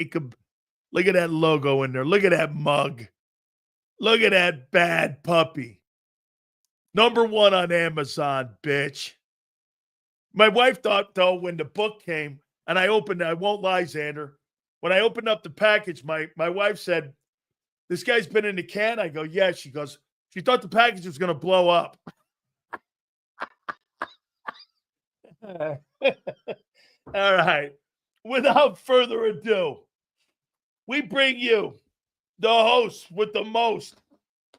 JAKIB. Look at that logo in there. Look at that mug. Look at that bad puppy. #1 on Amazon, bitch. My wife thought, though, when the book came, and I opened it, I won't lie, Zander. When I opened up the package, my wife said, "This guy's been in the can?" I go, "Yeah." She goes, she thought the package was going to blow up. All right. Without further ado, we bring you the host with the most,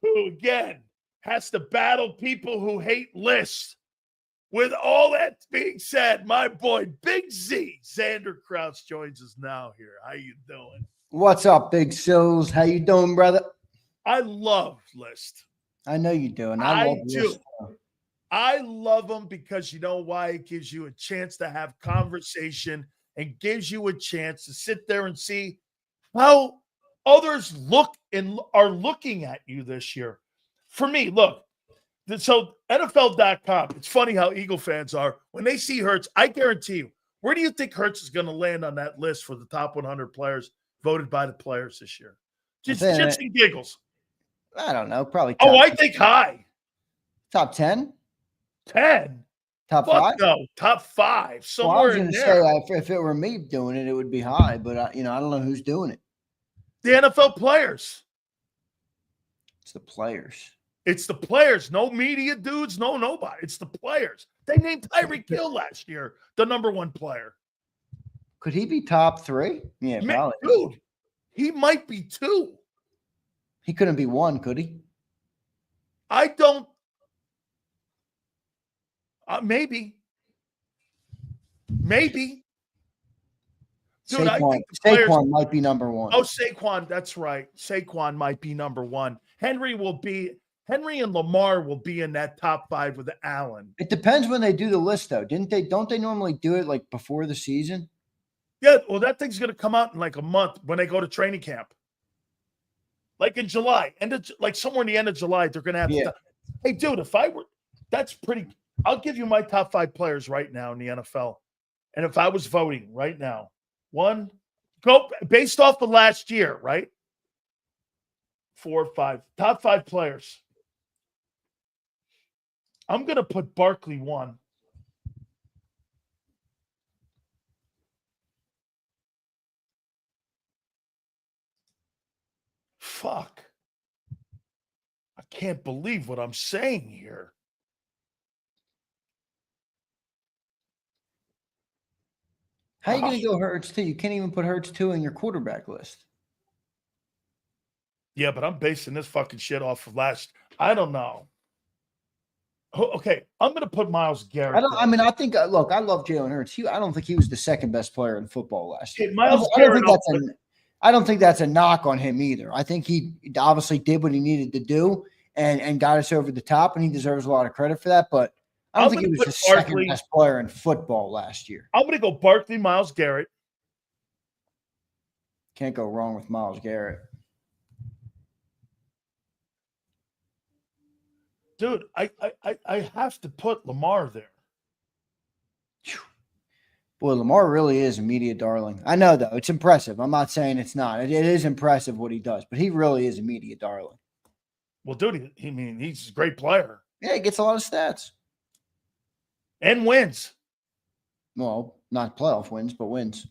who, again, has to battle people who hate lists. With all that being said, my boy, Big Z, Zander Krause, joins us now here. How you doing? What's up, Big Sills? How you doing, brother? I love lists. I know you do, and I love do. lists. I love them because you know why? It gives you a chance to have conversation and gives you a chance to sit there and see how others look and are looking at you this year. For me, look, so NFL.com, it's funny how Eagle fans are. When they see Hurts, I guarantee you, where do you think Hurts is going to land on that list for the top 100 players voted by the players this year? Just shits and giggles. I don't know. Probably top I think high. Top 10? 10? Top 5? No, top 5. Somewhere in there. I was going to say, if it were me doing it, it would be high. But, I don't know who's doing it. The NFL players. It's the players. It's the players. No media dudes, no nobody. It's the players. They named Tyreek Hill last year the #1 player. Could he be top 3? Yeah, probably. Dude, he might be 2. He couldn't be 1, could he? I don't. Maybe. Dude, Saquon might be #1. Oh, Saquon. That's right. Saquon might be #1. Henry and Lamar will be in that top 5 with Allen. It depends when they do the list, though. Don't they normally do it like before the season? Yeah, well, that thing's going to come out in like a month when they go to training camp. Like in July. Like somewhere in the end of July, they're going to have hey, dude, that's pretty. I'll give you my top 5 players right now in the NFL. And if I was voting right now, go based off the last year, right? 4 or 5. Top 5 players. I'm going to put Barkley 1. Fuck. I can't believe what I'm saying here. How are you going to go Hurts 2? You can't even put Hurts 2 in your quarterback list. Yeah, but I'm basing this fucking shit off of I don't know. Okay, I'm going to put Myles Garrett. I think, look, I love Jalen Hurts. I don't think he was the second best player in football last year. I don't think that's a knock on him either. I think he obviously did what he needed to do and got us over the top, and he deserves a lot of credit for that. But I don't think he was the second best player in football last year. I'm going to go Barkley, Myles Garrett. Can't go wrong with Myles Garrett. Dude, I have to put Lamar there. Boy, Lamar really is a media darling. I know, though. It's impressive. I'm not saying it's not. It is impressive what he does, but he really is a media darling. Well, dude, he's a great player. Yeah, he gets a lot of stats. And wins. Well, not playoff wins, but wins.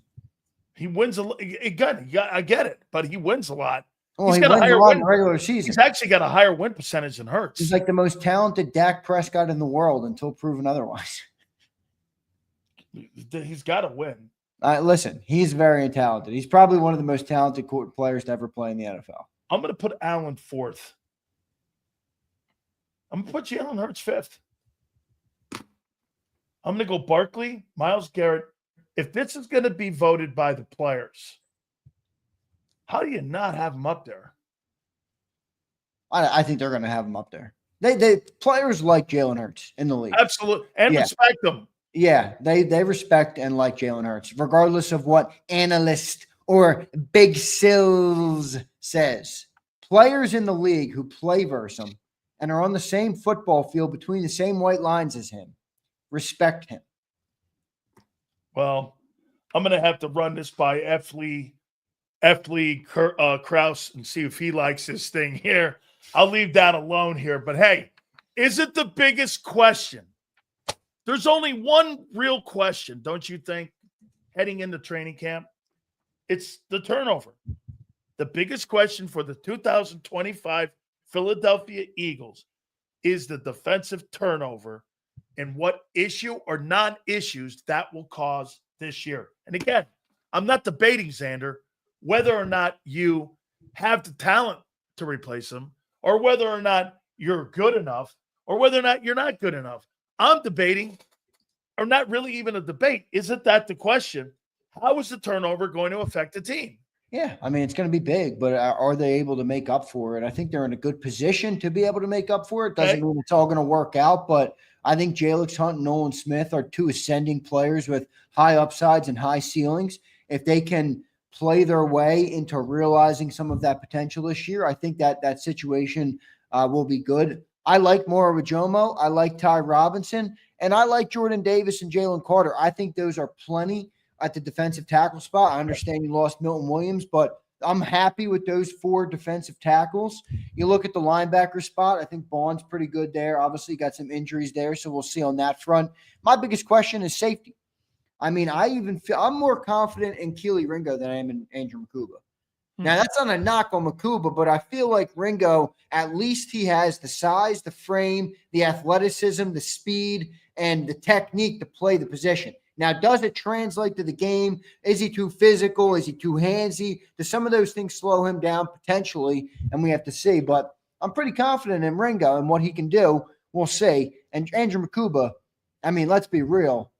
He wins a lot. Again, I get it, but he wins a lot. Well, he wins a lot in the regular season. He's actually got a higher win percentage than Hurts. He's like the most talented Dak Prescott in the world until proven otherwise. He's got to win. Listen, he's very talented. He's probably one of the most talented players to ever play in the NFL. I'm going to put Allen 4th. I'm going to put Jalen Hurts 5th. I'm going to go Barkley, Myles Garrett. If this is going to be voted by the players, how do you not have him up there? I think they're going to have him up there. They players like Jalen Hurts in the league. Absolutely. And respect them. Yeah, they respect and like Jalen Hurts, regardless of what analyst or Big Sills says. Players in the league who play versus him and are on the same football field between the same white lines as him respect him. Well, I'm going to have to run this by F. Lee Krause and see if he likes this thing here. I'll leave that alone here. But hey, is it the biggest question? There's only one real question, don't you think, heading into training camp? It's the turnover. The biggest question for the 2025 Philadelphia Eagles is the defensive turnover and what issue or non-issues that will cause this year. And again, I'm not debating, Zander, whether or not you have the talent to replace them or whether or not you're good enough or whether or not you're not good enough. I'm debating, or not really even a debate. Isn't that the question? How is the turnover going to affect the team? Yeah, I mean, it's going to be big, but are they able to make up for it? I think they're in a good position to be able to make up for it. Doesn't mean it's all going to work out, but I think Jalen Hunt and Nolan Smith are two ascending players with high upsides and high ceilings. If they can play their way into realizing some of that potential this year, I think that situation will be good. I like Moro Jomo. I like Ty Robinson, and I like Jordan Davis and Jalen Carter. I think those are plenty at the defensive tackle spot. I understand you lost Milton Williams, but I'm happy with those 4 defensive tackles. You look at the linebacker spot, I think Bond's pretty good there. Obviously, got some injuries there, so we'll see on that front. My biggest question is safety. I mean, I'm more confident in Keely Ringo than I am in Andrew Makuba. Now, that's not a knock on Makuba, but I feel like Ringo, at least he has the size, the frame, the athleticism, the speed, and the technique to play the position. Now, does it translate to the game? Is he too physical? Is he too handsy? Do some of those things slow him down potentially? And we have to see. But I'm pretty confident in Ringo and what he can do. We'll see. And Andrew Makuba, I mean, let's be real.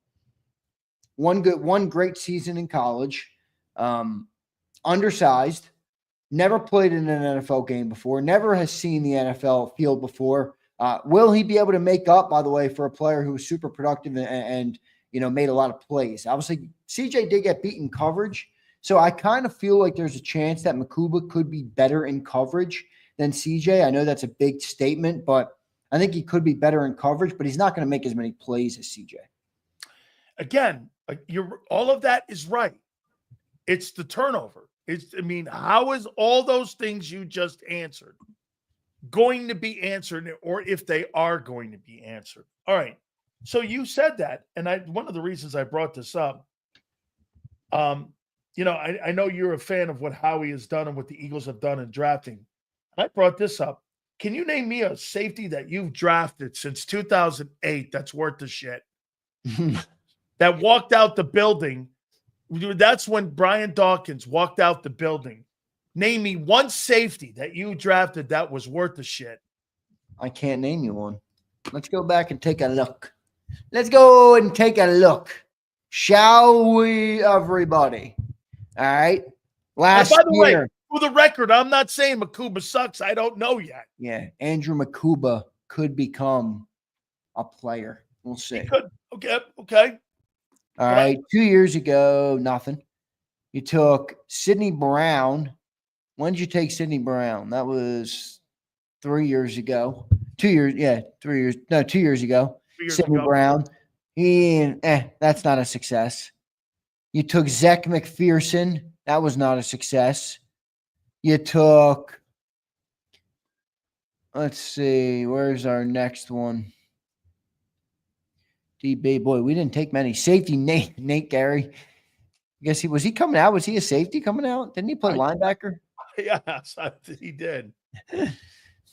One great season in college. Undersized. Never played in an NFL game before. Never has seen the NFL field before. Will he be able to make up, by the way, for a player who was super productive and made a lot of plays? Obviously, CJ did get beat in coverage. So I kind of feel like there's a chance that Makuba could be better in coverage than CJ. I know that's a big statement, but I think he could be better in coverage, but he's not going to make as many plays as CJ. Again, all of that is right. It's the turnover. How is all those things you just answered going to be answered, or if they are going to be answered? All right. So you said that, and one of the reasons I brought this up, I know you're a fan of what Howie has done and what the Eagles have done in drafting. I brought this up. Can you name me a safety that you've drafted since 2008 that's worth the shit? That walked out the building. That's when Brian Dawkins walked out the building. Name me one safety that you drafted that was worth the shit. I can't name you one. Let's go back and take a look. Let's go and take a look. Shall we, everybody? All right. By the way, for the record, I'm not saying Makuba sucks. I don't know yet. Yeah, Andrew Makuba could become a player. We'll see. He could. Okay. All right. 2 years ago, nothing. You took Sidney Brown. When did you take Sidney Brown? That was 3 years ago. 2 years. Yeah, 3 years. No, 2 years ago. Sidney Brown. That's not a success. You took Zach McPherson. That was not a success. You took, let's see, where's our next one? DB, boy, we didn't take many. Safety, Nate Gary. I guess was he coming out? Was he a safety coming out? Didn't he play linebacker? Yes, he did.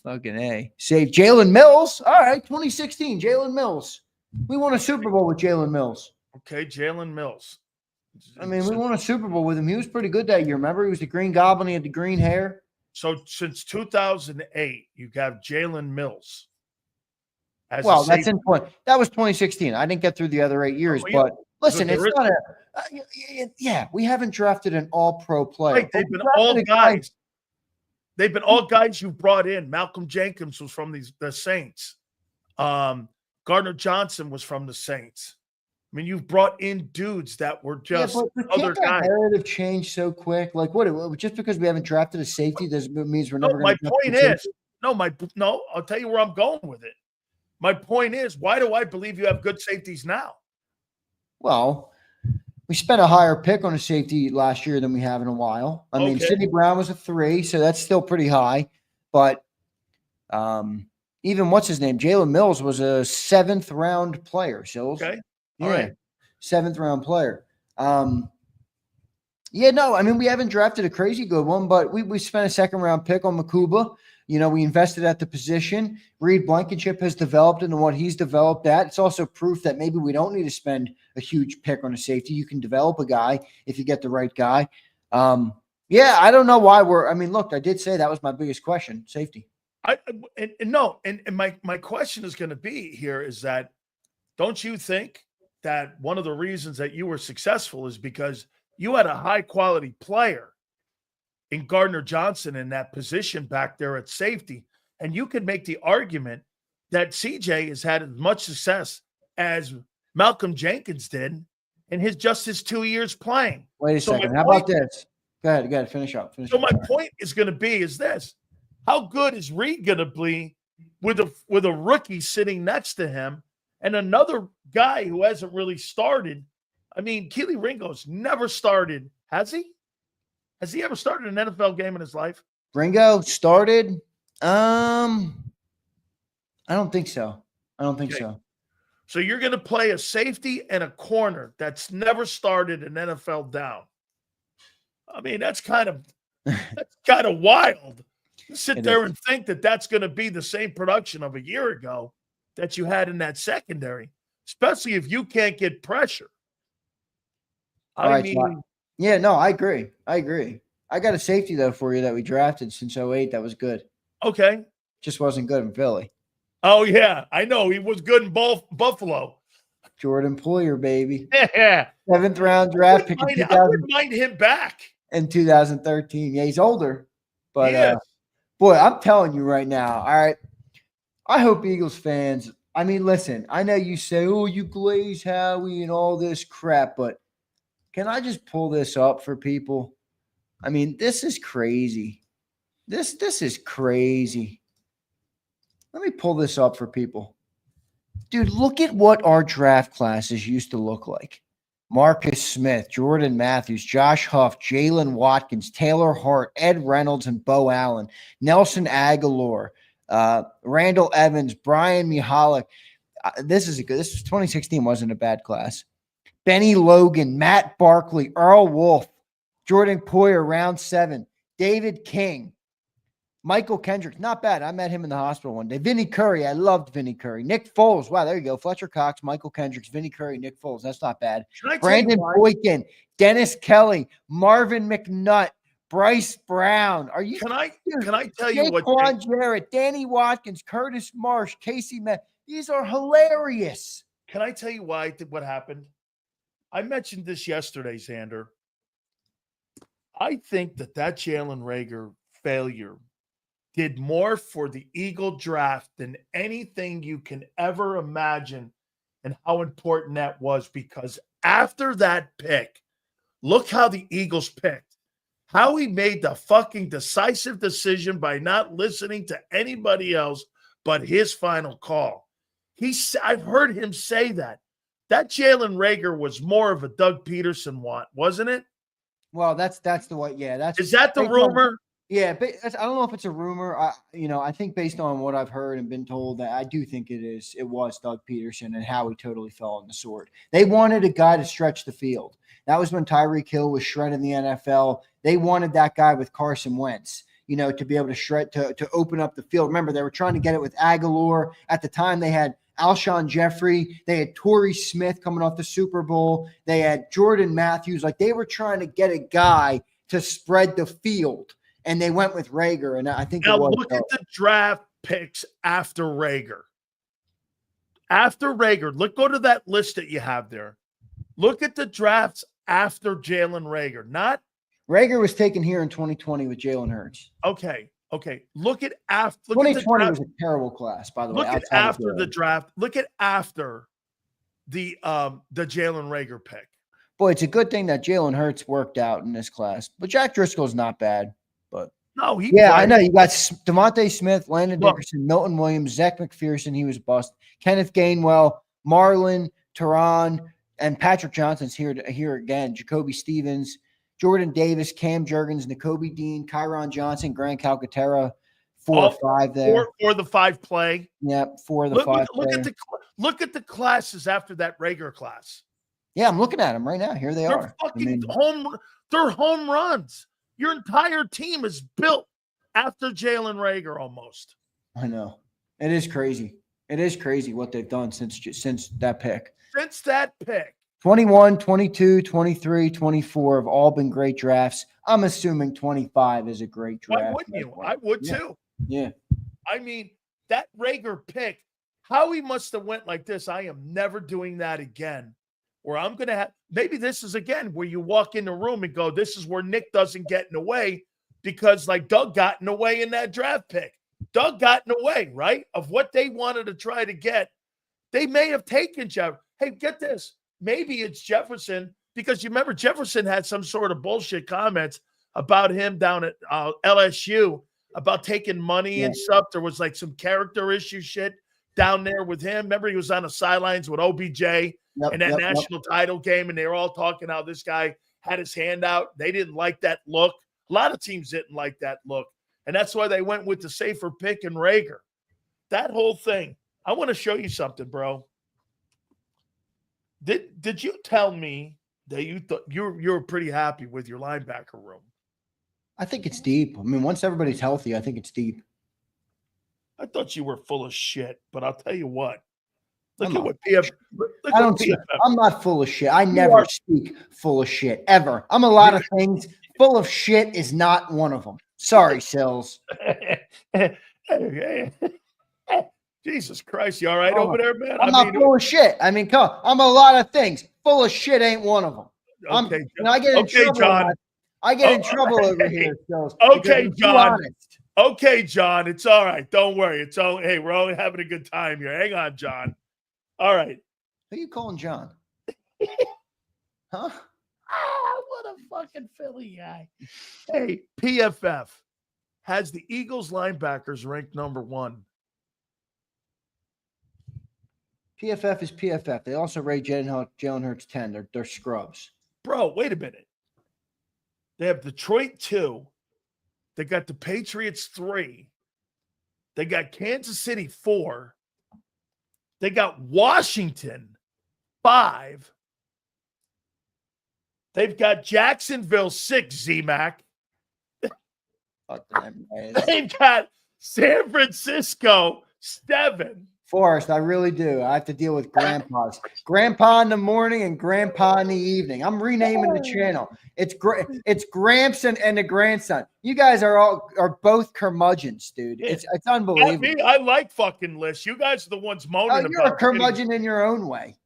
Fucking A. Save Jalen Mills. All right, 2016, Jalen Mills. We won a Super Bowl with Jalen Mills. Okay, Jalen Mills. I mean, we won a Super Bowl with him. He was pretty good that year. Remember, he was the Green Goblin. He had the green hair. So since 2008, you have Jalen Mills. That was 2016. I didn't get through the other 8 years, but listen, it's not we haven't drafted an all-pro player. Right, they've been all guys. They've been all guys you brought in. Malcolm Jenkins was from the Saints. Gardner Johnson was from the Saints. I mean, you've brought in dudes that were just other guys. The narrative changed so quick. Like, what? Just because we haven't drafted a safety doesn't mean we're never going to. My point is, I'll tell you where I'm going with it. My point is, why do I believe you have good safeties now? Well, We spent a higher pick on a safety last year than we have in a while. I mean, Sidney Brown was a 3, so that's still pretty high. But even what's his name? Jalen Mills was a 7th round player. So All right. 7th round player. Yeah, no, I mean, we haven't drafted a crazy good one, but we spent a 2nd round pick on Makuba. You know, we invested at the position. Reed Blankenship has developed into what he's developed at. It's also proof that maybe we don't need to spend a huge pick on a safety. You can develop a guy if you get the right guy. Yeah, I don't know why look, I did say that was my biggest question, safety. My question is going to be here is that, don't you think that one of the reasons that you were successful is because you had a high quality player in Gardner Johnson in that position back there at safety? And you could make the argument that CJ has had as much success as Malcolm Jenkins did in his 2 years playing. Wait a second. How about this? Go ahead. Finish up. My point is going to be is this. How good is Reed going to be with a rookie sitting next to him and another guy who hasn't really started? I mean, Keely Ringo's never started. Has he? Has he ever started an NFL game in his life? Ringo started? I don't think so. So So you're going to play a safety and a corner that's never started an NFL down. I mean, that's kind of wild. Sit there and think that that's going to be the same production of a year ago that you had in that secondary, especially if you can't get pressure. I agree. I got a safety, though, for you that we drafted since 2008 that was good. Okay. Just wasn't good in Philly. Oh, yeah. I know. He was good in Buffalo. Jordan Poyer, baby. Yeah. 7th round draft pick. I wouldn't mind him back. In 2013. Yeah, he's older. But, boy, I'm telling you right now, all right, I hope Eagles fans, I mean, listen, I know you say, oh, you glaze Howie and all this crap, but can I just pull this up for people? I mean, this is crazy. This is crazy. Let me pull this up for people. Dude, look at what our draft classes used to look like. Marcus Smith, Jordan Matthews, Josh Huff, Jalen Watkins, Taylor Hart, Ed Reynolds, and Bo Allen, Nelson Aguilar, Randall Evans, Brian Mihalik. This 2016 wasn't a bad class. Benny Logan, Matt Barkley, Earl Wolf, Jordan Poyer, round 7, David King, Michael Kendricks, not bad. I met him in the hospital one day. Vinny Curry, I loved Vinny Curry. Nick Foles, wow, there you go. Fletcher Cox, Michael Kendricks, Vinny Curry, Nick Foles. That's not bad. Brandon Boykin, Dennis Kelly, Marvin McNutt, Bryce Brown. Are you? Can I tell you what? Quan Jarrett, Danny Watkins, Curtis Marsh, Casey Met. These are hilarious. Can I tell you what happened? I mentioned this yesterday, Zander. I think that Jalen Reagor failure did more for the Eagle draft than anything you can ever imagine, and how important that was, because after that pick, look how the Eagles picked. How he made the fucking decisive decision by not listening to anybody else but his final call. I've heard him say that Jalen Reagor was more of a Doug Peterson want, wasn't it? Well, that's the way. Yeah, is that the rumor? Yeah, but I don't know if it's a rumor. I think based on what I've heard and been told, that I do think it was Doug Peterson and how he totally fell on the sword. They wanted a guy to stretch the field. That was when Tyreek Hill was shredding the NFL. They wanted that guy with Carson Wentz, to be able to shred, to open up the field. Remember, they were trying to get it with Aguilar. At the time, they had Alshon Jeffrey. They had Torrey Smith coming off the Super Bowl. They had Jordan Matthews. Like, they were trying to get a guy to spread the field. And they went with Reagor, and I think look at the draft picks after Reagor. After Reagor, go to that list that you have there. Look at the drafts after Jalen Reagor. Not Reagor was taken here in 2020 with Jalen Hurts. Okay. Look at after 2020 was a terrible class, by the way. Look at after the draft. Look at after the Jalen Reagor pick. Boy, it's a good thing that Jalen Hurts worked out in this class, but Jack Driscoll's not bad. But no, I know. You got Devontae Smith, Landon Dickerson, Milton Williams, Zach McPherson. He was a bust. Kenneth Gainwell, Marlon, Tehran, And Patrick Johnson's here again. Jacoby Stevens, Jordan Davis, Cam Jurgens, Nakobe Dean, Kyron Johnson, Grant Calcaterra, 4 or 5 there. 4 of the 5 play. Yep, 4 of the 5 look at the classes after that Rager class. Yeah, I'm looking at them right now. Here they are. They're home runs. Your entire team is built after Jalen Rager almost. I know. It is crazy. It is crazy what they've done since that pick. Since that pick. 21, 22, 23, 24 have all been great drafts. I'm assuming 25 is a great draft. Why wouldn't you? I would too. Yeah. I mean, that Rager pick, how he must have went like this. I am never doing that again. Where I'm going to have, maybe this is again where you walk in the room and go, this is where Nick doesn't get in the way, because like Doug got in the way in that draft pick. Doug got in the way, right, of what they wanted to try to get. They may have taken Jeff. Hey, get this. Maybe it's Jefferson, because you remember Jefferson had some sort of bullshit comments about him down at LSU about taking money and stuff. There was like some character issue shit down there with him. Remember, he was on the sidelines with OBJ in that national title game, and they were all talking how this guy had his hand out. They didn't like that look. A lot of teams didn't like that look, and that's why they went with the safer pick and Rager. That whole thing. I want to show you something, bro. Did you tell me that you thought you were pretty happy with your linebacker room? I think it's deep. I mean, once everybody's healthy, I think it's deep. I thought you were full of shit, but I'll tell you what. I'm not full of shit. I never speak full of shit, ever. I'm a lot of things. Full of shit is not one of them. Sorry, Sills. Jesus Christ, you all right over there, man? I'm not full of shit. I mean, come on. I'm a lot of things. Full of shit ain't one of them. Okay, I get in trouble. John. I get in trouble over here, Sills. Okay, John. Okay, John. It's all right. Don't worry. Hey, we're only having a good time here. Hang on, John. All right. Who are you calling John? Huh? What a fucking Philly guy. Hey, PFF has the Eagles linebackers ranked number 1. PFF is PFF. They also rate Jalen Hurts 10. They're scrubs. Bro, wait a minute. They have Detroit 2. They got the Patriots 3. They got Kansas City 4. They got Washington 5. They've got Jacksonville 6, Z-Mac. They've got San Francisco 7. Forrest, I really do. I have to deal with grandpas. Grandpa in the morning and grandpa in the evening. I'm renaming the channel. It's Gramps and the grandson. You guys are both curmudgeons, dude. It's unbelievable. I like fucking lists. You guys are the ones moaning about. You're a curmudgeon in your own way.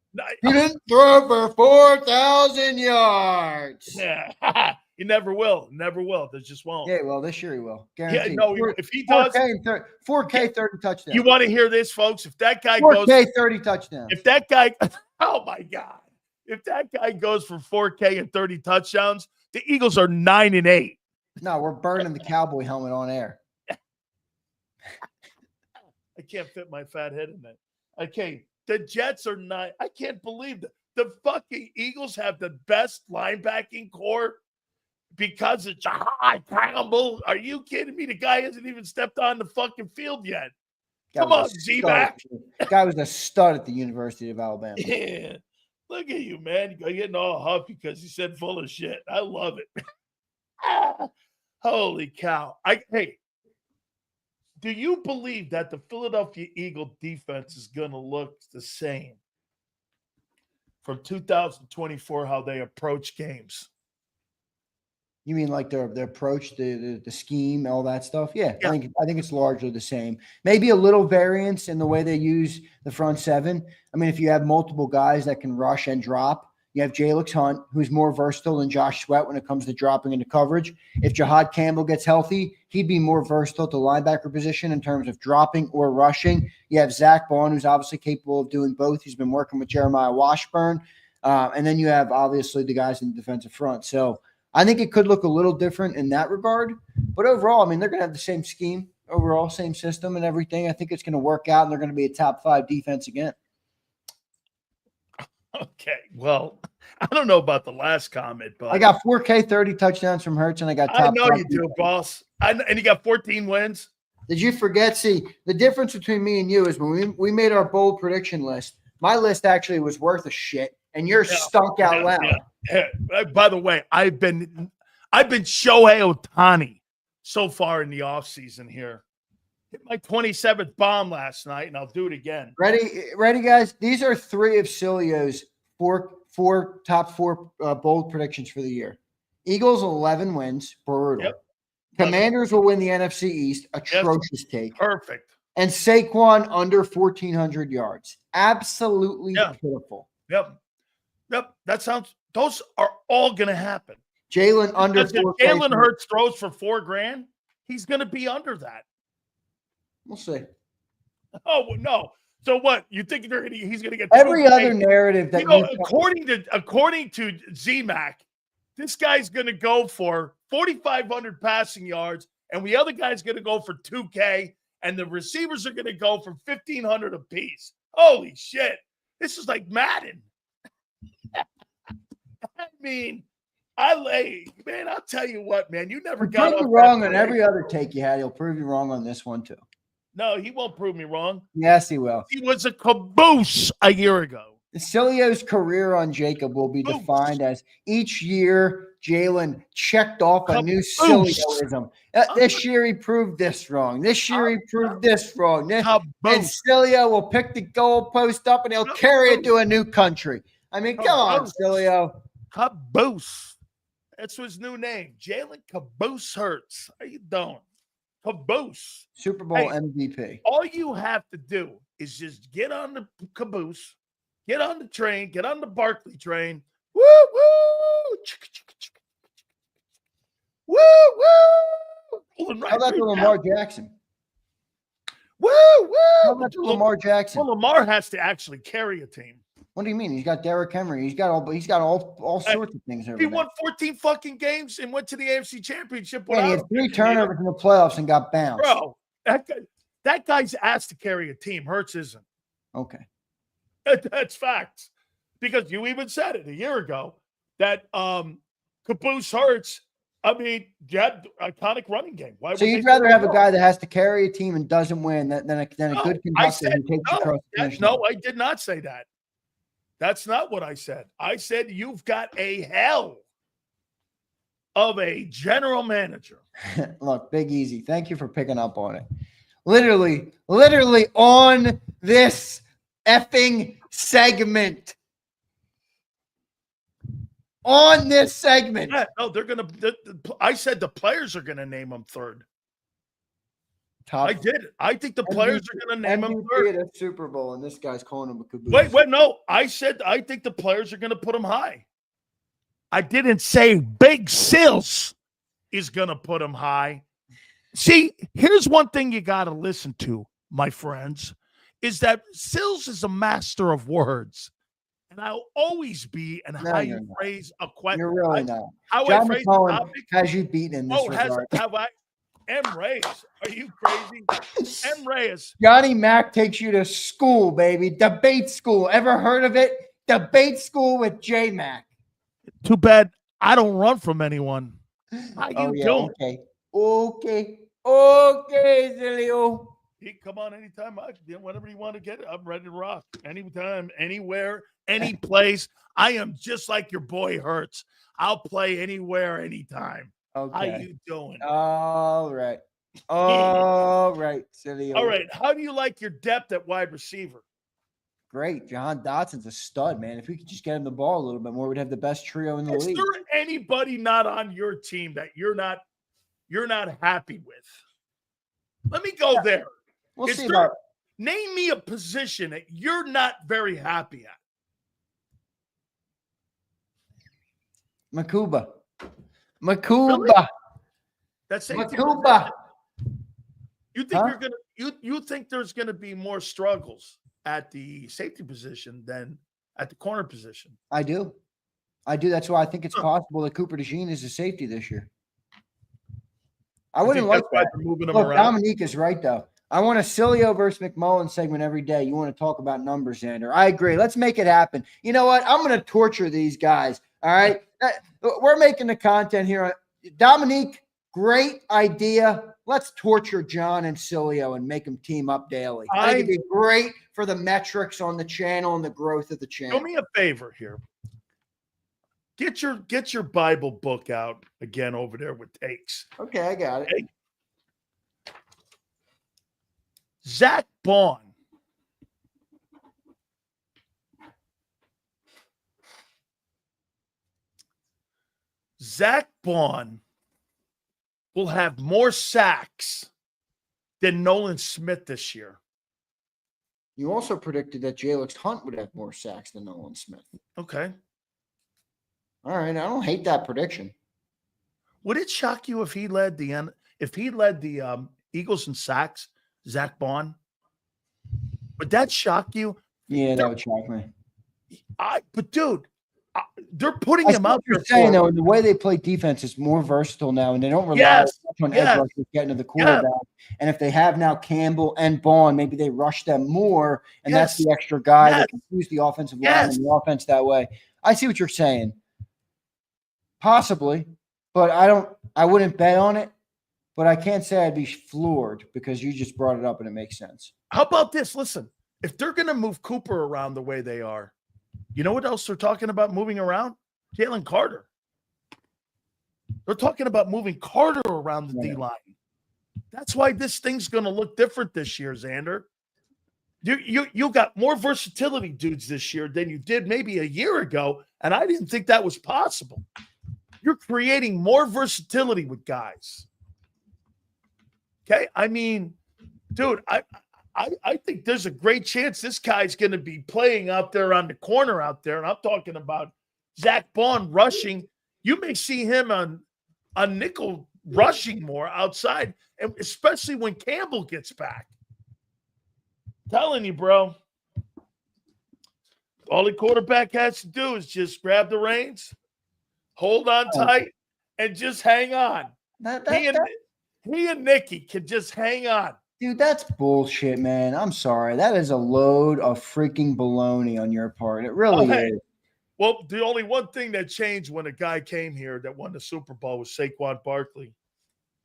He didn't throw for 4,000 yards. Yeah. He never will. Never will. They just won't. Yeah, well, this year he will. Guaranteed. Yeah, no, if he does 4K 30 touchdowns. You want to hear this, folks? If that guy 4K 30 touchdowns. If that guy, oh my God. If that guy goes for 4K and 30 touchdowns, the Eagles are 9-8. No, we're burning the cowboy helmet on air. I can't fit my fat head in that. Okay. The Jets are not. I can't believe that. The fucking Eagles have the best linebacking core because of Jahad Campbell. Are you kidding me? The guy hasn't even stepped on the fucking field yet. Come on, Z-Mac. Guy was a stud at the University of Alabama. Yeah. Look at you, man. You're getting all huffy because he said full of shit. I love it. Holy cow. Hey, do you believe that the Philadelphia Eagle defense is going to look the same from 2024, how they approach games? You mean like their approach, the scheme, all that stuff? Yeah. I think it's largely the same. Maybe a little variance in the way they use the front seven. I mean, if you have multiple guys that can rush and drop, you have Jalix Hunt, who's more versatile than Josh Sweat when it comes to dropping into coverage. If Jahad Campbell gets healthy, he'd be more versatile at the linebacker position in terms of dropping or rushing. You have Zach Bond, who's obviously capable of doing both. He's been working with Jeremiah Washburn. And then you have, obviously, the guys in the defensive front. So I think it could look a little different in that regard. But overall, I mean, they're going to have the same scheme, overall, same system and everything. I think it's going to work out, and they're going to be a top 5 defense again. Okay, well, I don't know about the last comment, but I got 4K 30 touchdowns from Hurts, and I got top. I know you do, boss. And you got 14 wins. Did you forget? See, the difference between me and you is when we made our bold prediction list, my list actually was worth a shit, and yours stunk out loud. Yeah. By the way, I've been Shohei Ohtani so far in the offseason here. Hit my 27th bomb last night, and I'll do it again. Ready, guys? These are 3 of Sileo's top four bold predictions for the year. Eagles 11 wins, brutal. Yep. Commanders will win the NFC East, atrocious take. Perfect. And Saquon under 1,400 yards, absolutely pitiful. Yep. Those are all going to happen. Jalen under 4K. Jalen Hurts throws for $4,000. He's going to be under that. We'll see. Oh no! So what? You think he's going to get every other narrative that according to ZMac, this guy's going to go for 4,500 passing yards, and the other guy's going to go for 2K, and the receivers are going to go for 1,500 apiece. Holy shit! This is like Madden. I mean, I'll tell you what, man. You never got prove you wrong on every other take you had. He'll prove you wrong on this one too. No, he won't prove me wrong. Yes, he will. He was a caboose a year ago. Sileo's career on JAKIB will be defined as each year Jalen checked off a new Sileoism. This year he proved this wrong. This year he proved this wrong. And Sileo will pick the goalpost up and he'll carry it to a new country. I mean, come on, Sileo. Caboose. That's his new name. Jalen Caboose Hurts. How you doing? Caboose. Super Bowl MVP. All you have to do is just get on the caboose, get on the train, get on the Barkley train. Woo, woo. Woo, woo. How about the Lamar Jackson? Woo, woo. How about the Lamar Jackson? Well, Lamar has to actually carry a team. What do you mean? He's got Derrick Henry. He's got all sorts of things over there. He won 14 fucking games and went to the AFC Championship. Yeah, he had 3 turnovers in the playoffs and got bounced. Bro, that guy's asked to carry a team. Hurts isn't. Okay. That's facts. Because you even said it a year ago that Caboose Hurts, I mean, you had iconic running game. So you'd rather have a guy that has to carry a team and doesn't win than a good conductor who takes across the finish line? No, I did not say that. That's not what I said. I said you've got a hell of a general manager. Look, Big Easy, thank you for picking up on it. Literally on this effing segment. On this segment. Yeah, no, they're going to – I said the players are going to name him third. I did. I think the players are going to name him third. At a Super Bowl, and this guy's calling him a caboose. Wait, no. I said I think the players are going to put him high. I didn't say Big Sills is going to put him high. See, here's one thing you got to listen to, my friends, is that Sills is a master of words. And I'll always be and how you phrase a question. You're really not. How John I phrase McCollum a topic. Has you beaten in this regard. Have I? M. Reyes. Are you crazy? M. Reyes. Johnny Mac takes you to school, baby. Debate school. Ever heard of it? Debate school with J Mac. Too bad I don't run from anyone. How you doing? Okay, Sileo. He come on anytime. Whenever you want to get it, I'm ready to rock. Anytime, anywhere, any place. I am just like your boy Hurts. I'll play anywhere, anytime. Okay. How you doing? All right, Sileo. All right. How do you like your depth at wide receiver? Great. John Dotson's a stud, man. If we could just get him the ball a little bit more, we'd have the best trio in the league. Is there anybody not on your team that you're not happy with? Let me go there. We'll see name me a position that you're not very happy at. Makuba. Really? That's Makuba. You think you think there's gonna be more struggles at the safety position than at the corner position? I do. That's why I think it's possible that Cooper DeJean is a safety this year. I wouldn't like that. Moving him Look, around. Dominique is right though. I want a Sileo versus McMullen segment every day. You want to talk about numbers, Zander. I agree. Let's make it happen. You know what? I'm going to torture these guys. All right. We're making the content here. Dominique, great idea. Let's torture John and Sileo and make them team up daily. I think it'd be great for the metrics on the channel and the growth of the channel. Do me a favor here. Get your Bible book out again over there with takes. Okay, I got it. Okay. Zach Bond. Zach Bond will have more sacks than Nolan Smith this year. You also predicted that Jalen Hunt would have more sacks than Nolan Smith. Okay. All right. I don't hate that prediction. Would it shock you if he led the Eagles in sacks, Zach Bond? Would that shock you? Yeah, that would shock me. But dude, they're putting him out there. Saying though, the way they play defense is more versatile now, and they don't rely on edge rushers getting to the quarterback. Yeah. And if they have now Campbell and Bond, maybe they rush them more, and that's the extra guy that can use the offensive line and the offense that way. I see what you're saying. Possibly, but I wouldn't bet on it. But I can't say I'd be floored because you just brought it up and it makes sense. How about this? Listen, if they're going to move Cooper around the way they are, you know what else they're talking about moving around? Jalen Carter. They're talking about moving Carter around the D-line. That's why this thing's going to look different this year, Zander. You got more versatility dudes this year than you did maybe a year ago, and I didn't think that was possible. You're creating more versatility with guys. Okay? I mean, dude, I think there's a great chance this guy's going to be playing out there on the corner out there, and I'm talking about Zach Bond rushing. You may see him on nickel rushing more outside, and especially when Campbell gets back. I'm telling you, bro. All the quarterback has to do is just grab the reins, hold on tight, and just hang on. He and Nicky can just hang on. Dude, that's bullshit, man. I'm sorry. That is a load of freaking baloney on your part. It really is. Well, the only one thing that changed when a guy came here that won the Super Bowl was Saquon Barkley.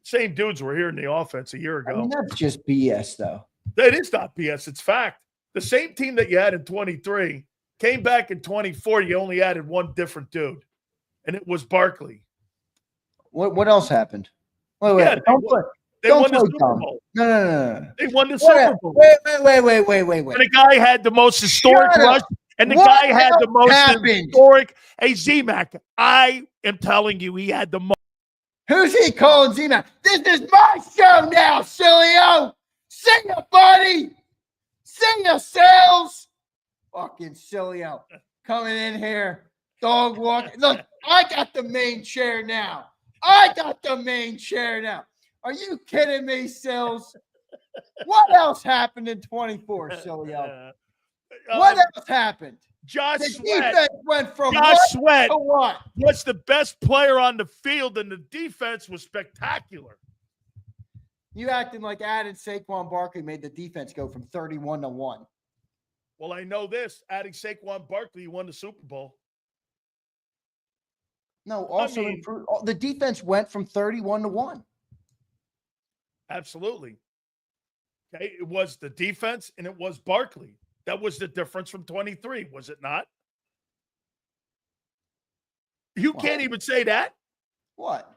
Same dudes were here in the offense a year ago. I mean, that's just BS, though. That is not BS. It's fact. The same team that you had in 23 came back in 24. You only added one different dude, and it was Barkley. What else happened? Wait. Yeah, they won the Super Bowl. No. They won the Super Bowl. Wait. And the guy had the most historic rush. And the guy had the most historic. Hey, Z-Mac, I am telling you, he had the most. Who's he calling Z-Mac? This is my show now, Sileo. Sing it, buddy. Sing the sales. Fucking Sileo coming in here. Dog walking. Look, I got the main chair now. Are you kidding me, Sills? What else happened in 24, Sileo? What else happened? Josh the Sweat. Defense went from Josh Sweat to what? Was the best player on the field, and the defense was spectacular. You acting like adding Saquon Barkley made the defense go from 31-1. Well, I know this. Adding Saquon Barkley, you won the Super Bowl. No, also improved. The defense went from 31-1. Absolutely. Okay, it was the defense and it was Barkley. That was the difference from 23, was it not? You can't even say that. What?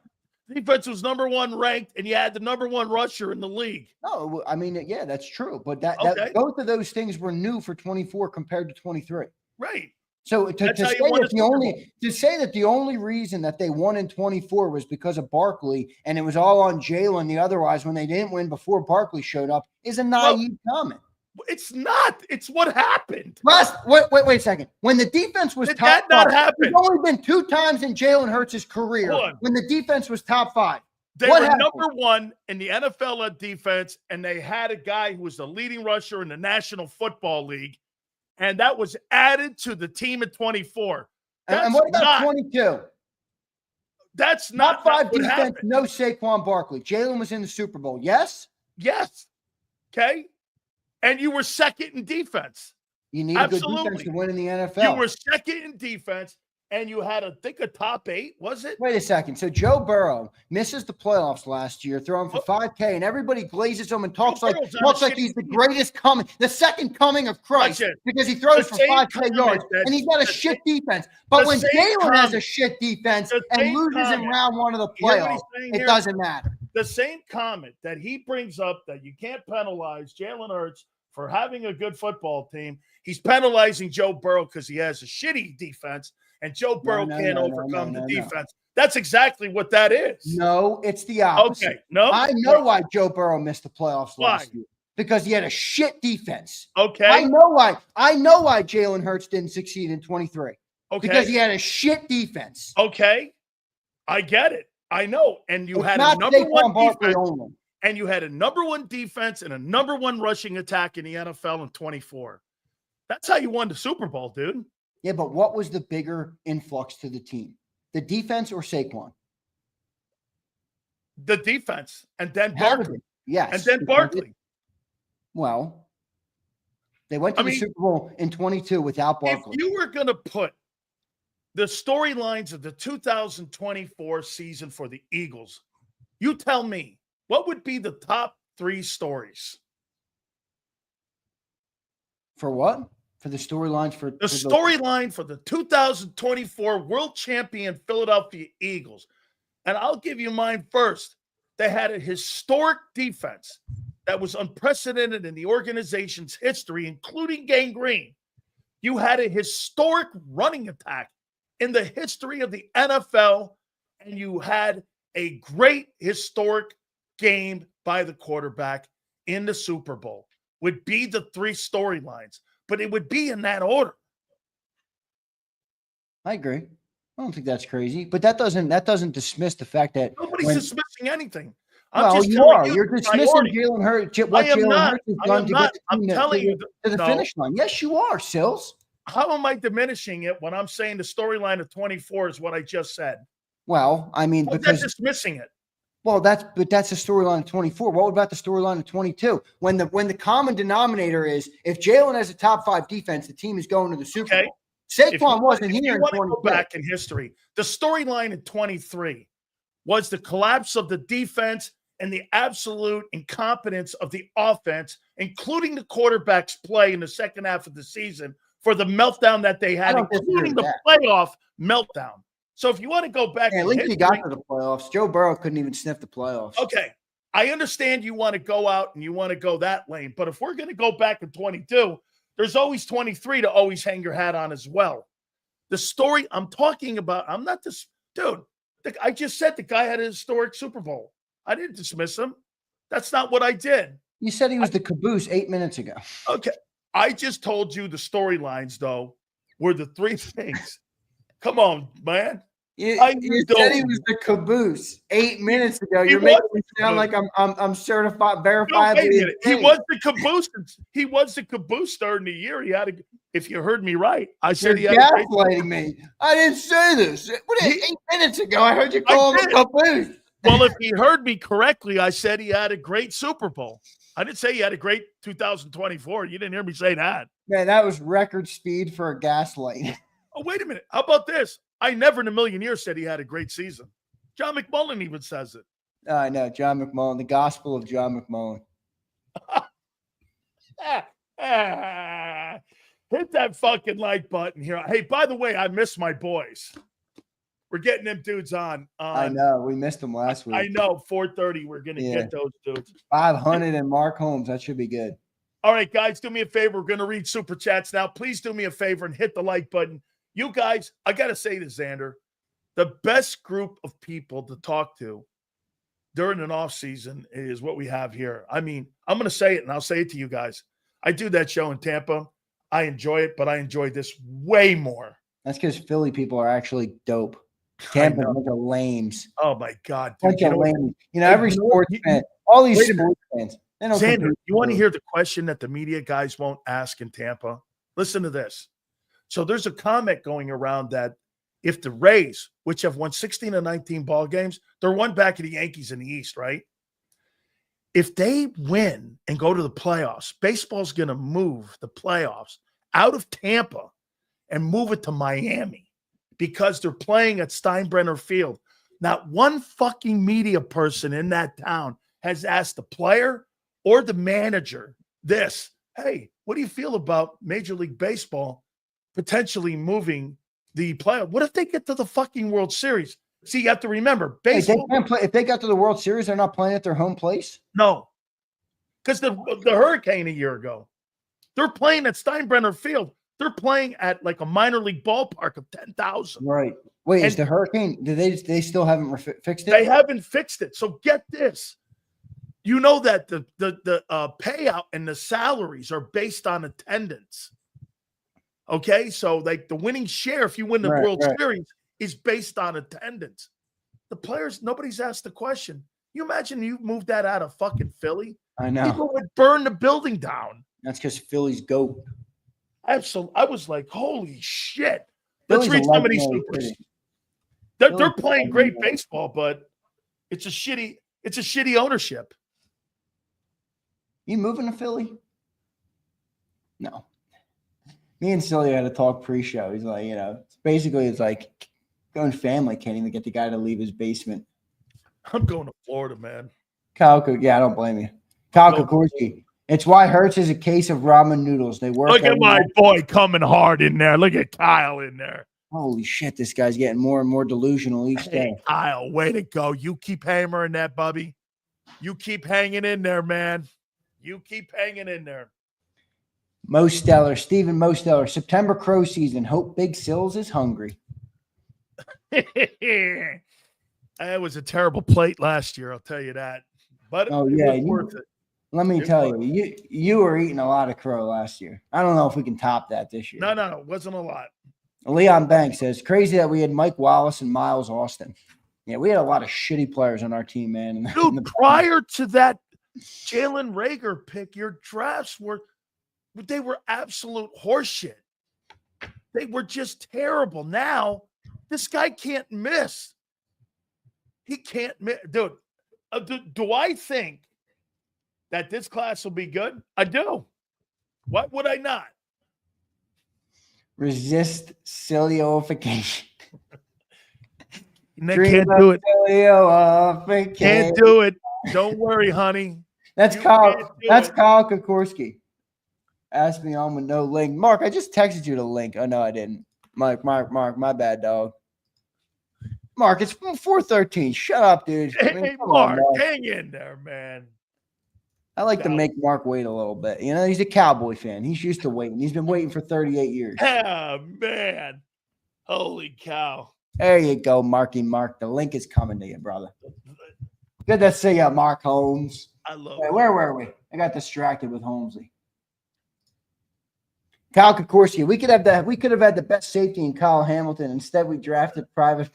Defense was number one ranked, and you had the number one rusher in the league. No, I mean, yeah, that's true. But that both of those things were new for 24 compared to 23. Right. So to say that the only reason that they won in 24 was because of Barkley and it was all on Jalen, otherwise when they didn't win before Barkley showed up is a naive comment. It's not. It's what happened. Wait a second. When the defense was top five, there's only been 2 times in Jalen Hurts' career when the defense was top 5. They were number one in the NFL at defense, and they had a guy who was the leading rusher in the National Football League. And that was added to the team at 24. And what about 22? That's not 5 defense, no Saquon Barkley. Jalen was in the Super Bowl. Yes? Yes. Okay. And you were second in defense. You need a good defense to win in the NFL. You were second in defense, and you had, I think, a top 8, was it? Wait a second. So Joe Burrow misses the playoffs last year, throwing for 5K, and everybody glazes him and talks like he's the greatest coming, the second coming of Christ, because he throws for 5K yards, and he's got a shit defense. But when Jalen has a shit defense and loses in round 1 of the playoffs, it doesn't matter. The same comment that he brings up that you can't penalize Jalen Hurts for having a good football team, he's penalizing Joe Burrow because he has a shitty defense, and Joe Burrow can't overcome the defense. That's exactly what that is. No, it's the opposite. Okay, no. I know why Joe Burrow missed the playoffs last year. Because he had a shit defense. Okay. I know why Jalen Hurts didn't succeed in 23. Okay. Because he had a shit defense. Okay. I get it. I know. And you had a number 1 defense. And you had a number 1 defense and a number 1 rushing attack in the NFL in 24. That's how you won the Super Bowl, dude. Yeah, but what was the bigger influx to the team? The defense or Saquon? The defense. And then Barkley. Yes. And then Barkley. Well, they went to the Super Bowl in 22 without Barkley. If you were going to put the storylines of the 2024 season for the Eagles, you tell me, what would be the top 3 stories? For what? For the storylines for the storyline for the 2024 world champion Philadelphia Eagles. And I'll give you mine first. They had a historic defense that was unprecedented in the organization's history, including gangrene. You had a historic running attack in the history of the NFL, and you had a great historic game by the quarterback in the Super Bowl. Would be the 3 storylines, but it would be in that order. I agree. I don't think that's crazy, but that doesn't dismiss the fact that nobody's dismissing anything. You're dismissing Jalen Hurts. What Jalen Hurts has done to get I'm telling you to the finish line. Yes, you are, Sills. How am I diminishing it when I'm saying the storyline of 24 is what I just said? Well, I mean, because dismissing it. Well, that's the storyline of 24. What about the storyline of 22? When the common denominator is if Jalen has a top 5 defense, the team is going to the Super Bowl. Saquon wasn't here in 22. Go back in history. The storyline in 23 was the collapse of the defense and the absolute incompetence of the offense, including the quarterback's play in the second half of the season for the meltdown that they had, including the playoff meltdown. So if you want to go back, at least he got to the playoffs. Joe Burrow couldn't even sniff the playoffs. Okay, I understand you want to go out and you want to go that lane, but if we're going to go back in 22, there's always 23 to always hang your hat on as well. The story I'm talking about, I'm not this dude. I just said the guy had a historic Super Bowl. I didn't dismiss him. That's not what I did. You said he was the caboose 8 minutes ago. Okay, I just told you the storylines though were the 3 things. Come on, man. You said he was the caboose 8 minutes ago. You're making me sound like I'm certified, verifiably. No, he was the caboose. He was the caboose starting the year. He had a. If you heard me right, I said he had gaslighting me. I didn't say this. 8 minutes ago, I heard you call him a caboose. Well, if he heard me correctly, I said he had a great Super Bowl. I didn't say he had a great 2024. You didn't hear me say that. Man, that was record speed for a gaslight. Oh, wait a minute. How about this? I never in a million years said he had a great season. John McMullen even says it. I know, John McMullen, the gospel of John McMullen. Hit that fucking like button here. Hey, by the way, I miss my boys. We're getting them dudes on. I know. We missed them last week. I know. 4:30. We're going to get those dudes. 500 and Mark Holmes. That should be good. All right, guys, do me a favor. We're going to read Super Chats now. Please do me a favor and hit the like button. You guys, I got to say this, Zander, the best group of people to talk to during an off season is what we have here. I mean, I'm going to say it, and I'll say it to you guys. I do that show in Tampa. I enjoy it, but I enjoy this way more. That's because Philly people are actually dope. Tampa's a bunch of lames. Oh, my God. Dude, lames. Every sports fan, all these sports fans. Zander, you want to hear the question that the media guys won't ask in Tampa? Listen to this. So there's a comment going around that if the Rays, which have won 16 of 19 ball games, they're one back of the Yankees in the East, right? if they win and go to the playoffs, baseball's going to move the playoffs out of Tampa and move it to Miami because they're playing at Steinbrenner Field. Not one fucking media person in that town has asked the player or the manager this. Hey, what do you feel about Major League Baseball potentially moving the playoff? What if they get to the fucking World Series? See, you have to remember, baseball. If they got to the World Series, they're not playing at their home place? No, because the hurricane a year ago, they're playing at Steinbrenner Field. They're playing at like a minor league ballpark of 10,000. Right. Wait, is the hurricane? They still haven't fixed it? They haven't fixed it. So get this. You know that the payout and the salaries are based on attendance. Okay, so like the winning share, if you win the World Series, is based on attendance. The players, nobody's asked the question. You imagine you moved that out of fucking Philly? I know. People would burn the building down. That's because Philly's GOAT. Absolutely. I was like, holy shit. Philly's Let's read some of these supers. They're playing great baseball, but it's a shitty ownership. You moving to Philly? No. Me and Sileo had a talk pre-show. He's like, it's like going family can't even get the guy to leave his basement. I'm going to Florida, man. I don't blame you. Kyle Kokorski. It's why Hurts is a case of ramen noodles. They work. Look at my boy coming hard in there. Look at Kyle in there. Holy shit, this guy's getting more and more delusional each day. Kyle, way to go. You keep hammering that, Bubby. You keep hanging in there, man. You keep hanging in there. Stephen Mosteller. September crow season. Hope Big Sills is hungry. It was a terrible plate last year, I'll tell you that. But it was worth it. Let me tell you, you were eating a lot of crow last year. I don't know if we can top that this year. No, it wasn't a lot. Leon Banks says, crazy that we had Mike Wallace and Miles Austin. Yeah, we had a lot of shitty players on our team, man. Dude, prior to that Jalen Reagor pick, your drafts were absolute horseshit. They were just terrible. Now, this guy can't miss. He can't miss. Dude, do I think that this class will be good? I do. Why would I not? Resist Sileo-ification. Can't do it. Can't do it. Don't worry, honey. That's Kyle Kokorski. Ask me on with no link. Mark, I just texted you the link. Oh, no, I didn't. Mark, my bad, dog. Mark, it's 4:13. Shut up, dude. Hey, Mark, hang in there, man. I like to make Mark wait a little bit. He's a Cowboy fan. He's used to waiting. He's been waiting for 38 years. Oh, man. Holy cow. There you go, Marky Mark. The link is coming to you, brother. Good to see you, Mark Holmes. I love it. Where were we? I got distracted with Holmesley. Kyle Kokorski. We could have had the best safety in Kyle Hamilton. Instead, we drafted private.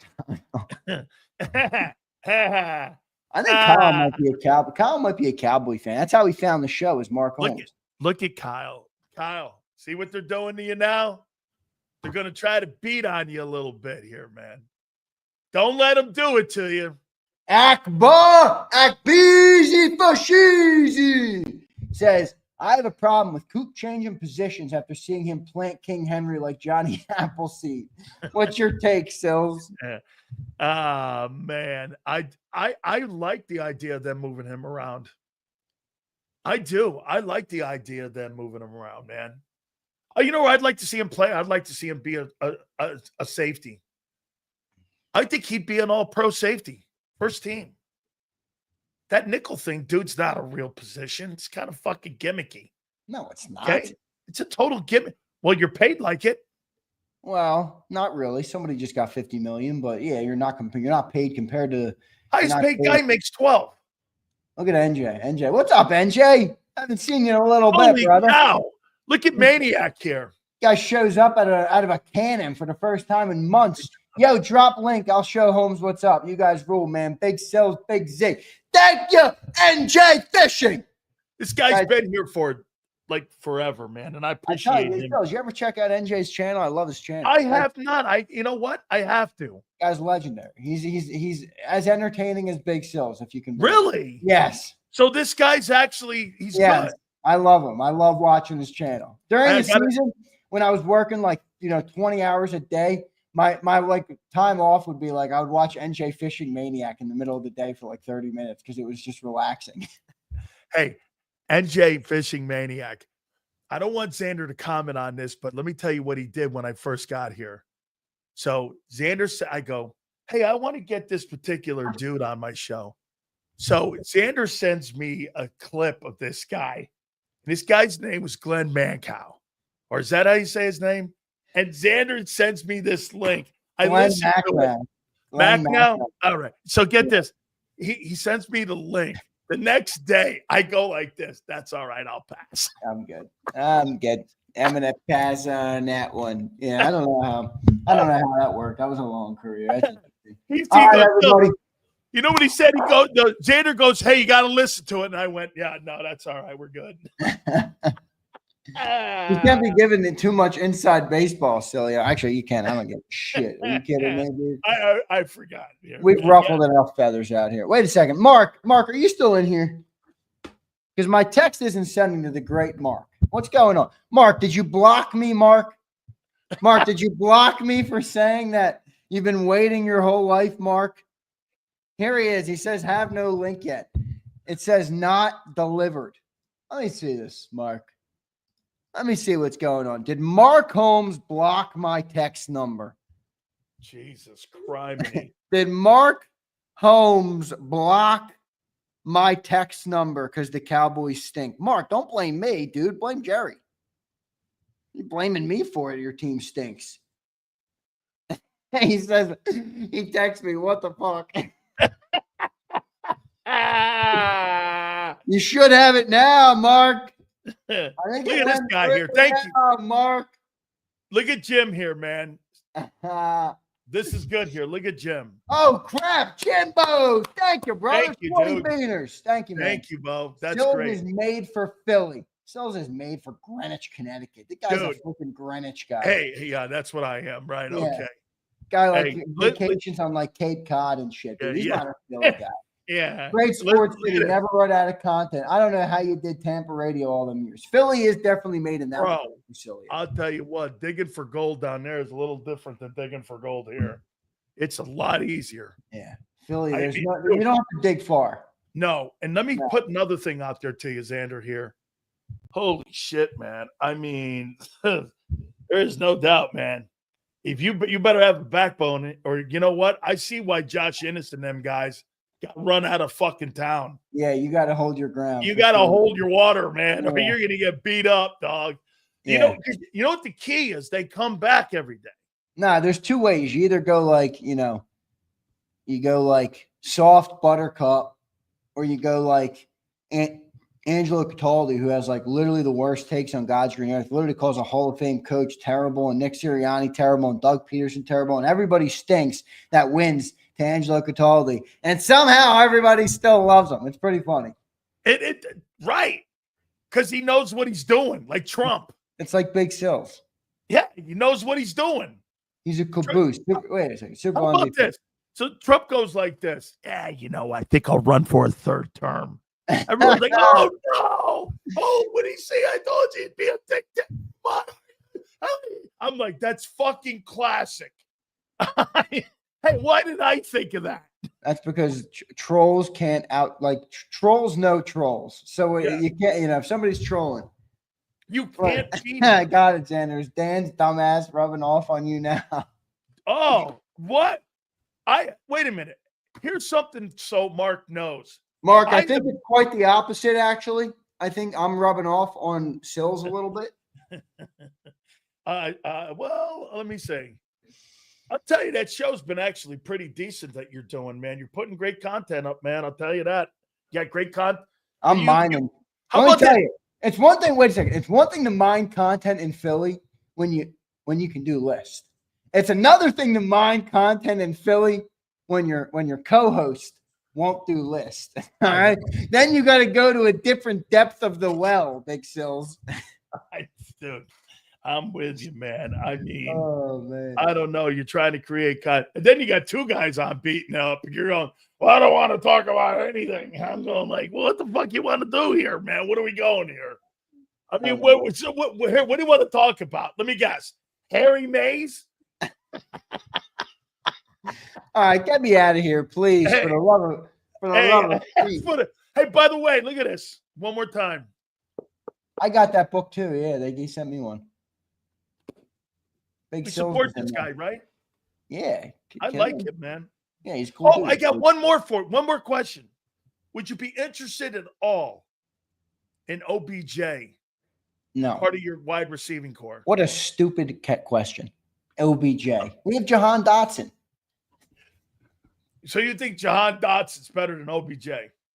I think Kyle might be a Cowboy. Kyle might be a Cowboy fan. That's how he found the show, is Mark Holmes. Look at Kyle. Kyle, see what they're doing to you now? They're going to try to beat on you a little bit here, man. Don't let them do it to you. Akbar Akbizi Fashizi says, I have a problem with Coop changing positions after seeing him plant King Henry like Johnny Appleseed. What's your take, Sills? Man, I like the idea of them moving him around. I do. I like the idea of them moving him around, man. I'd like to see him play. I'd like to see him be a safety. I think he'd be an all-pro safety, first team. That nickel thing, dude's not a real position. It's kind of fucking gimmicky. No, it's not. Okay? It's a total gimmick. Well, you're paid like it. Well, not really. Somebody just got $50 million, but yeah, you're not paid compared to highest paid guy makes 12. Look at NJ. NJ, what's up, NJ? I haven't seen you in a little bit, brother. Cow. Look at Maniac here. Guy shows up out of a cannon for the first time in months. Yo, drop link. I'll show Holmes what's up. You guys rule, man. Big Sills, Big Z. Thank you, NJ Fishing. This guy's been here for like forever, man, and I appreciate him. You ever check out NJ's channel? I love his channel. I have not. You know what? I have to. Guy's legendary. He's as entertaining as Big Sills, if you can. Really? Yes. So this guy's he's good. I love him. I love watching his channel. During the season, when I was working 20 hours a day, my time off would be I would watch NJ Fishing Maniac in the middle of the day for 30 minutes because it was just relaxing. Hey, NJ Fishing Maniac. I don't want Zander to comment on this, but let me tell you what he did when I first got here. So Zander said, I go, hey, I want to get this particular dude on my show. So Zander sends me a clip of this guy. This guy's name was Glenn Mancow. Or is that how you say his name? And Zander sends me this link. I listen to it. Macnow? All right. So get this. He sends me the link. The next day, I go like this. That's all right. I'll pass. I'm good. I'm gonna pass on that one. Yeah, I don't know how that worked. That was a long career. Everybody. You know what he said? Zander goes, hey, you got to listen to it. And I went, yeah, no, that's all right. We're good. You can't be giving it too much inside baseball, Sileo. Actually, you can't. I don't give a shit. Are you kidding me, dude? I forgot. Yeah, we've ruffled enough feathers out here. Wait a second. Mark, are you still in here? Because my text isn't sending to the great Mark. What's going on? Mark, did you block me, Mark? Mark, did you block me for saying that you've been waiting your whole life, Mark? Here he is. He says, have no link yet. It says not delivered. Let me see this, Mark. Let me see what's going on. Did Mark Holmes block my text number? Jesus Christ. Did Mark Holmes block my text number because the Cowboys stink? Mark, don't blame me, dude. Blame Jerry. You're blaming me for it. Your team stinks. He says, he texts me, what the fuck? You should have it now, Mark. Look at this guy here. Thank you, Mark. Look at Jim here, man. This is good here. Look at Jim. Oh, crap. Jimbo. Thank you, brother. Thank you, 20 dude. beaners. Thank you, man. Thank you, Bo. That's Sills great. is made for Philly. Sills is made for Greenwich, Connecticut. The guy's a freaking Greenwich guy. Hey, yeah, that's what I am, right? Yeah. Okay. Guy vacations on Cape Cod and shit. Dude. He's not a Philly guy. Yeah. Great sports city, never run out of content. I don't know how you did Tampa radio all them years. Philly is definitely made in that way. I'll tell you what, digging for gold down there is a little different than digging for gold here. It's a lot easier. Yeah. Philly, you don't have to dig far. No. And let me put another thing out there to you, Zander, here. Holy shit, man. I mean, there is no doubt, man. If you better have a backbone, or you know what? I see why Josh Innes and them guys got run out of fucking town. Yeah, you got to hold your ground. You got to hold your water, man, or you're gonna get beat up, dog. You know what the key is? They come back every day. Nah, there's two ways. You either go you go soft buttercup, or you go Angelo Cataldi, who has literally the worst takes on God's green earth, literally calls a Hall of Fame coach terrible, and Nick Sirianni terrible, and Doug Peterson terrible, and everybody stinks that wins to Angelo Cataldi, and somehow everybody still loves him. It's pretty funny. Right, because he knows what he's doing, like Trump. It's like Big Sills. Yeah, he knows what he's doing. He's a caboose. Wait a second. How about this? So Trump goes like this. Yeah, I think I'll run for a third term. Everyone's like, oh, no. Oh, what did he say? I told you he'd be a dictator. I'm like, that's fucking classic. Hey, why did I think of that? That's because trolls can't trolls know trolls. So you can't, if somebody's trolling. You can't cheat. I got it, Zander. Dan's dumbass rubbing off on you now. Oh, what? Wait a minute. Here's something so Mark knows. Mark, I think it's quite the opposite, actually. I think I'm rubbing off on Sills a little bit. Well, let me say. I'll tell you, that show's been actually pretty decent that you're doing, man. You're putting great content up, man. I'll tell you that. You got great content. I'm mining. Let me tell you, it's one thing. Wait a second. It's one thing to mine content in Philly when you can do lists. It's another thing to mine content in Philly when your co-host won't do list. All right. Then you got to go to a different depth of the well, Big Sills. Dude, I'm with you, man. I mean, Oh man, I don't know. You're trying to create and then you got two guys on beating up. And you're going, well, I don't want to talk about anything. I'm going like, well, what the fuck you want to do here, man? What are we going here? I mean, what do you want to talk about? Let me guess. Harry Mays? All right, get me out of here, please. Hey, for the love of hey, by the way, look at this. One more time. I got that book too. Yeah, they sent me one. We support this guy, right? Yeah. I like him, man. Yeah, he's cool. Oh, I got one more question. Would you be interested at all in OBJ? No. Part of your wide receiving core. What a stupid question. OBJ. We have Jahan Dotson. So you think Jahan Dotson's better than OBJ?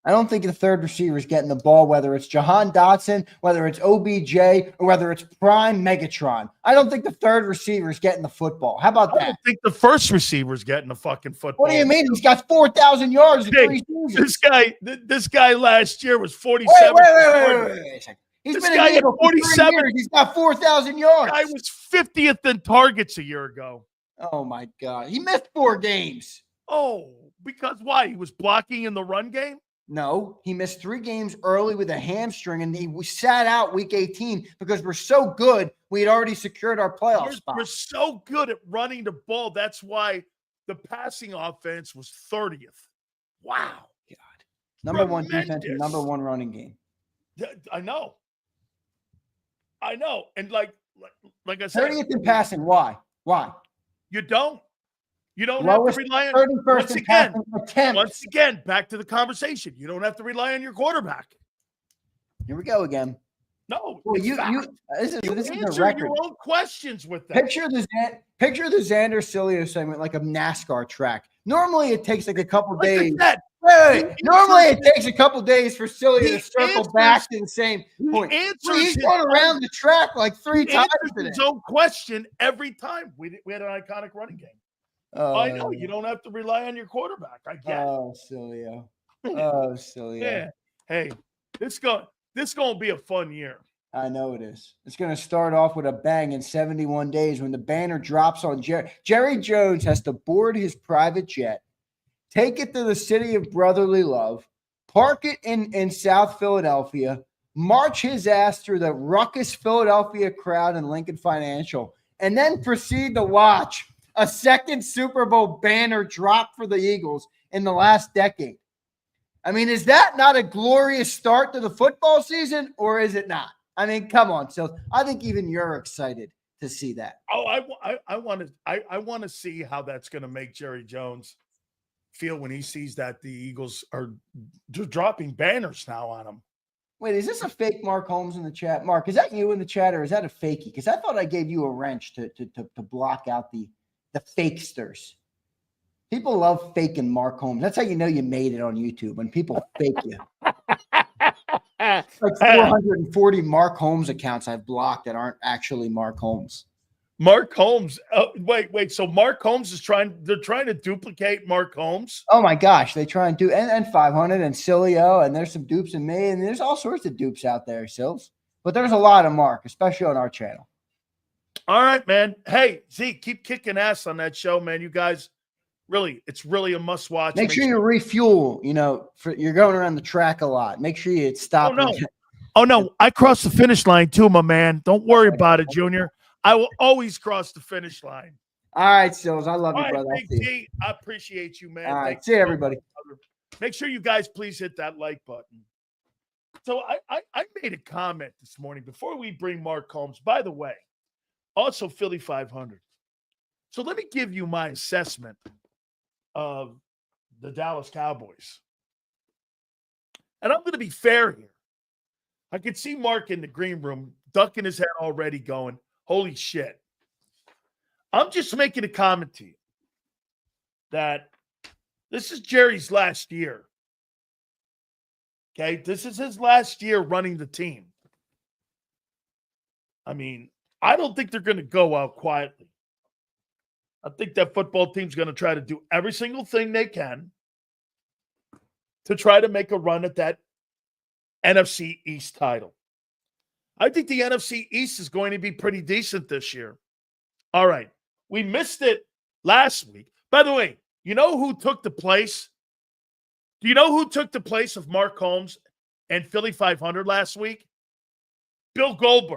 I don't think the third receiver is getting the ball, whether it's Jahan Dotson, whether it's OBJ, or whether it's Prime Megatron. I don't think the third receiver is getting the football. How about that? I don't think the first receiver is getting the fucking football. What do you mean? He's got 4,000 yards in 3 seasons. This guy last year was 47. Wait. He's been in the 47 years. He's got 4,000 yards. Guy was 50th in targets a year ago. Oh my God. He missed 4 games. Oh, because why? He was blocking in the run game? No, he missed 3 games early with a hamstring, and we sat out week 18 because we're so good. We had already secured our playoff spot. We're so good at running the ball. That's why the passing offense was 30th. Wow. God. Number 1 defense and number 1 running game. I know. And like I said, 30th in passing. Why? You don't have to rely on 31st once again, back to the conversation. You don't have to rely on your quarterback. Here we go again. No, well, this is a record. Your own questions with that. Picture the Zander Sileo segment like a NASCAR track. Normally, it takes like a couple days. Normally, it takes a couple days for Sileo to circle back to the same point. He's going around the track like 3 times today. His own question every time. We had an iconic running game. I know you don't have to rely on your quarterback. I get. Oh, Sileo. Yeah. Hey, this going to be a fun year. I know it is. It's going to start off with a bang in 71 days when the banner drops on Jerry. Jerry Jones has to board his private jet, take it to the city of brotherly love, park it in South Philadelphia, march his ass through the ruckus Philadelphia crowd in Lincoln Financial, and then proceed to watch a second Super Bowl banner drop for the Eagles in the last decade. I mean, is that not a glorious start to the football season, or is it not? I mean, come on. So I think even you're excited to see that. Oh, I want to see how that's going to make Jerry Jones feel when he sees that the Eagles are dropping banners now on him. Wait, is this a fake Mark Holmes in the chat? Mark, is that you in the chat, or is that a fakie? Because I thought I gave you a wrench to block out the fakesters. People love faking Mark Holmes. That's how you know you made it on YouTube, when people fake you. Like 440 Mark Holmes accounts I've blocked that aren't actually Mark Holmes. Mark Holmes. Wait. So Mark Holmes they're trying to duplicate Mark Holmes? Oh my gosh, they try and do and 500 and Sileo, and there's some dupes in me, and there's all sorts of dupes out there, Sills. But there's a lot of Mark, especially on our channel. All right, man. Hey, Zeke, keep kicking ass on that show, man. You guys, it's really a must watch. Make sure you refuel. You're going around the track a lot. Make sure you stop. Oh no, I crossed the finish line too, my man. Don't worry about it, Junior. I will always cross the finish line. All right, Sills. I love you, brother. Big T, I appreciate you, man. All right, see you, everybody. Make sure you guys please hit that like button. So I made a comment this morning before we bring Mark Holmes. By the way, also Philly 500. So let me give you my assessment of the Dallas Cowboys. And I'm going to be fair here. I could see Mark in the green room ducking his head already going, holy shit. I'm just making a comment to you that this is Jerry's last year. Okay? This is his last year running the team. I mean, I don't think they're going to go out quietly. I think that football team's going to try to do every single thing they can to try to make a run at that NFC East title. I think the NFC East is going to be pretty decent this year. All right. We missed it last week. By the way, you know who took the place? Do you know who took the place of Mark Holmes and Philly 500 last week? Bill Goldberg.